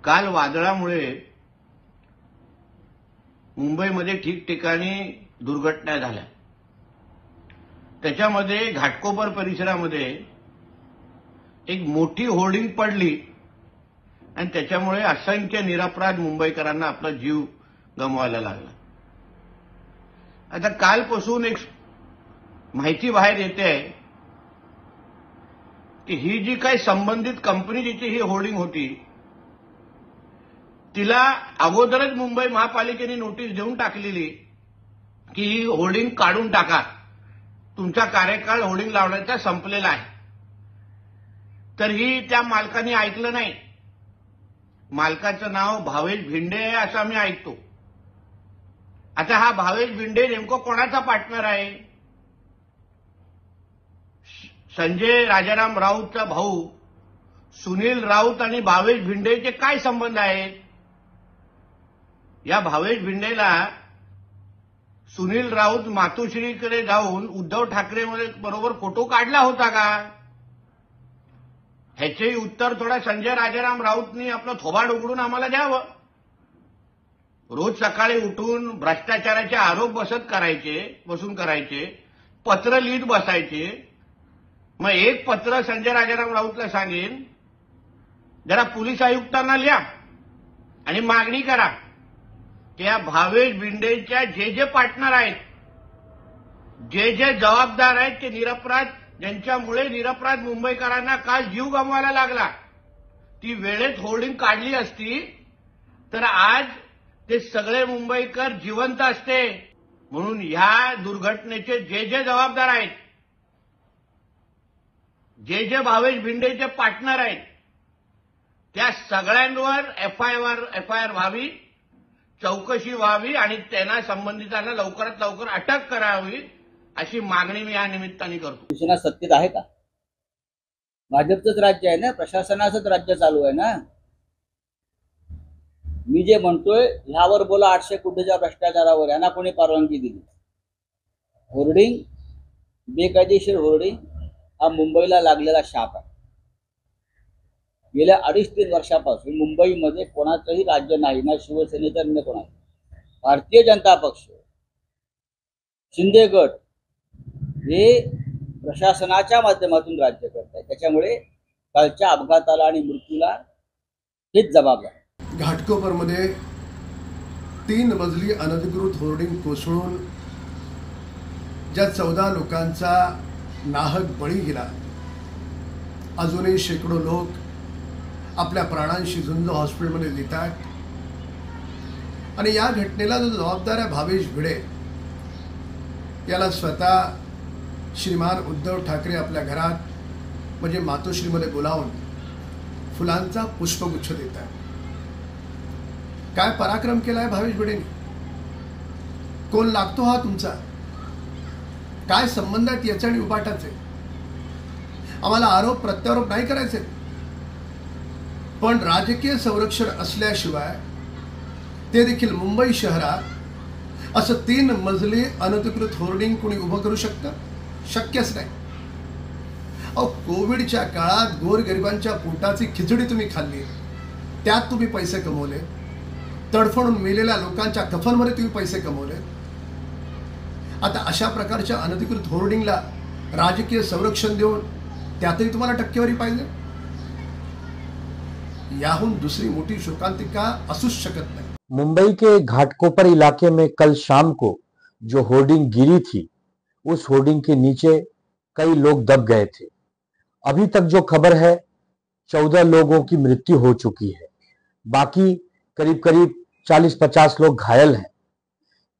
काल वादळामुळे मुंबईमध्ये ठिकठिकाणी दुर्घटना झाल्या। त्याच्यामध्ये घाटकोपर परिसरामध्ये एक मोठी होर्डिंग पडली आणि त्याच्यामुळे असंख्य निरपराध मुंबईकरांना आपला जीव गमवायला लागला। आता कालपासून एक माहिती बाहेर येते आहे की ही जी काही संबंधित कंपनी जिची ही होर्डिंग होती तिला अगोदरच मुंबई महापालिकेने नोटीस देऊन टाकलेली की ही होर्डिंग काढून टाका, तुमचा कार्यकाळ होर्डिंग लावण्याचा संपलेला आहे। तरीही त्या मालकाने ऐकलं नाही। मालकाचं नाव भावेश भिंडे आहे असं आम्ही ऐकतो। आता हा भावेश भिंडे नेमकं कोणाचा पार्टनर आहे? संजय राजाराम राऊतचा भाऊ सुनील राऊत आणि भावेश भिंडेचे काय संबंध आहेत? या भावेश भिंडेला सुनील राऊत मातोश्रीकडे जाऊन उद्धव ठाकरे बरोबर फोटो काढला होता का? ह्याचेही उत्तर थोडा संजय राजाराम राऊतनी आपलं थोबाड उघडून आम्हाला द्यावं। रोज सकाळी उठून भ्रष्टाचाराचे आरोप बसून करायचे, पत्र लिहित बसायचे। मग एक पत्र संजय राजाराम राऊतला सांगेन, जरा पोलीस आयुक्तांना लिहा आणि मागणी करा की या भावेश भिंडेच्या जे पार्टनर आहेत, जे जबाबदार आहेत ते निरपराध, ज्यांच्यामुळे निरपराध मुंबईकरांना काल जीव गमवायला लागला, ती वेळेत होर्डिंग काढली असती तर आज ते सगळे मुंबईकर जिवंत असते। म्हणून ह्या दुर्घटनेचे जे जबाबदार आहेत, जे भावेश भिंडेचे पार्टनर आहेत, त्या सगळ्यांवर एफआयआर व्हावी, चौकशी व्हावी आणि त्यांना संबंधितांना लवकरात लवकर अटक करावी अशी मागणी मी या निमित्ताने करतो। शिवसेना सत्तेत आहे का? भाजपचंच राज्य आहे ना, प्रशासनाचंच राज्य चालू आहे ना। मी जे म्हणतोय ह्यावर बोला 800 कोटीच्या भ्रष्टाचारावर, यांना कोणी परवानगी दिली? होर्डिंग, बेकायदेशीर होर्डिंग हा मुंबईला लागलेला शाप आहे। गेल्या 2.5-3 वर्षापासून मुंबईमध्ये कोणाचंही राज्य नाही, ना शिवसेनेचं ना कोणाचं। भारतीय जनता पक्ष, शिंदे गट हे प्रशासनाच्या माध्यमातून राज्य करत आहे। त्याच्यामुळे कालच्या अपघाताला आणि मृत्यूला हेच जबाबदार। घाटकोपरमध्ये 3 मजली अनधिकृत होर्डिंग कोसळून ज्या 14 लोकांचा नाहक बळी गेला, अजूनही शेकडो लोक आपल्या प्राणांशी झुंज हॉस्पिटलमध्ये देतात। आणि या घटनेला जो जबाबदार आहे भावेश भिडे, याला स्वतः श्रीमान उद्धव ठाकरे आपल्या घरात म्हणजे मातोश्रीमध्ये बोलावून फुलांचा पुष्पगुच्छ देतात। काय पराक्रम केलाय भावेश भिडेने? कोण लागतो हा तुमचा? काय संबंध आहेत याचे आणि उपाटाचे? आम्हाला आरोप प्रत्यारोप नाही करायचे, पण राजकीय संरक्षण असल्याशिवाय ते देखील मुंबई शहरात असं 3 मजली अनधिकृत होर्डिंग कोणी उभं करू शकतं? शक्यच नाही। अहो, कोविडच्या काळात गोरगरिबांच्या पोटाची खिचडी तुम्ही खाल्ली, त्यात तुम्ही पैसे कमवले, तडफडून मेलेल्या लोकांच्या कफनमध्ये तुम्ही पैसे कमवले। आता अशा प्रकारच्या अनधिकृत होर्डिंगला राजकीय संरक्षण देऊन त्यातही तुम्हाला टक्केवारी पाहिजे? याहून दूसरी मोटी शोकांतिका असूच शकत नहीं। मुंबई के घाटकोपर इलाके में कल शाम को जो होर्डिंग गिरी थी, उस होर्डिंग के नीचे कई लोग दब गए थे। अभी तक जो खबर है 14 लोगों की मृत्यु हो चुकी है, बाकी करीब करीब 40-50 लोग घायल हैं।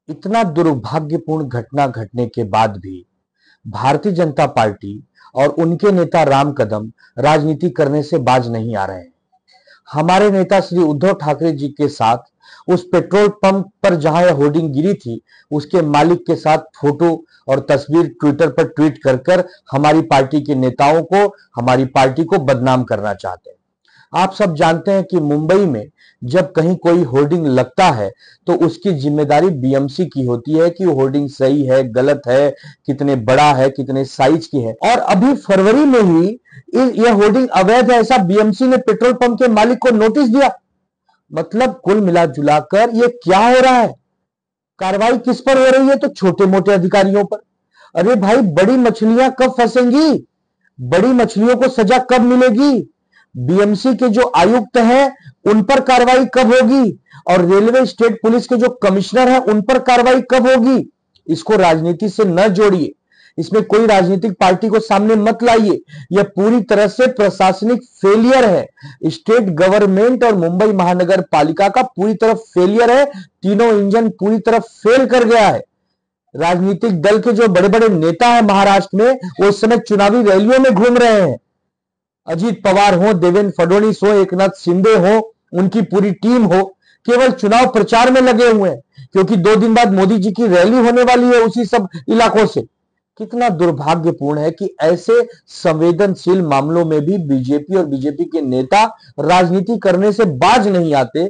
इतना दुर्भाग्यपूर्ण घटना घटने के बाद भी भारतीय जनता पार्टी और उनके नेता राम कदम राजनीति करने से बाज नहीं आ रहे हैं। हमारे नेता श्री उद्धव ठाकरे जी के साथ उस पेट्रोल पंप पर जहां यह होर्डिंग गिरी थी, उसके मालिक के साथ फोटो और तस्वीर ट्विटर पर ट्वीट कर कर हमारी पार्टी के नेताओं को, हमारी पार्टी को बदनाम करना चाहते हैं। आप सब जानते हैं कि मुंबई में जब कहीं कोई होर्डिंग लगता है तो उसकी जिम्मेदारी बीएमसी की होती है कि होर्डिंग सही है, गलत है, कितने बड़ा है, कितने साइज की है। और अभी फरवरी में ही यह होर्डिंग अवैध है ऐसा बीएमसी ने पेट्रोल पंप के मालिक को नोटिस दिया। मतलब कुल मिला जुलाकर ये क्या हो रहा है? कार्रवाई किस पर हो रही है? तो छोटे मोटे अधिकारियों पर। अरे भाई, बड़ी मछलियां कब फंसेंगी? बड़ी मछलियों को सजा कब मिलेगी? बीएमसी के जो आयुक्त हैं उन पर कार्रवाई कब होगी? और रेलवे स्टेट पुलिस के जो कमिश्नर हैं उन पर कार्रवाई कब होगी? इसको राजनीति से न जोड़िए, इसमें कोई राजनीतिक पार्टी को सामने मत लाइए। यह पूरी तरह से प्रशासनिक फेलियर है। स्टेट गवर्नमेंट और मुंबई महानगर पालिका का पूरी तरह फेलियर है। तीनों इंजन पूरी तरह फेल कर गया है। राजनीतिक दल के जो बड़े बड़े नेता हैं महाराष्ट्र में, वो इस समय चुनावी रैलियों में घूम रहे हैं। अजीत पवार हो, देवेंद्र फडणवीस हो, एकनाथ शिंदे हो, उनकी पूरी टीम हो, केवल चुनाव प्रचार में लगे हुए हैं, क्योंकि 2 दिन बाद मोदी जी की रैली होने वाली है उसी सब इलाकों से। कितना दुर्भाग्यपूर्ण है कि ऐसे संवेदनशील मामलों में भी बीजेपी और बीजेपी के नेता राजनीति करने से बाज नहीं आते।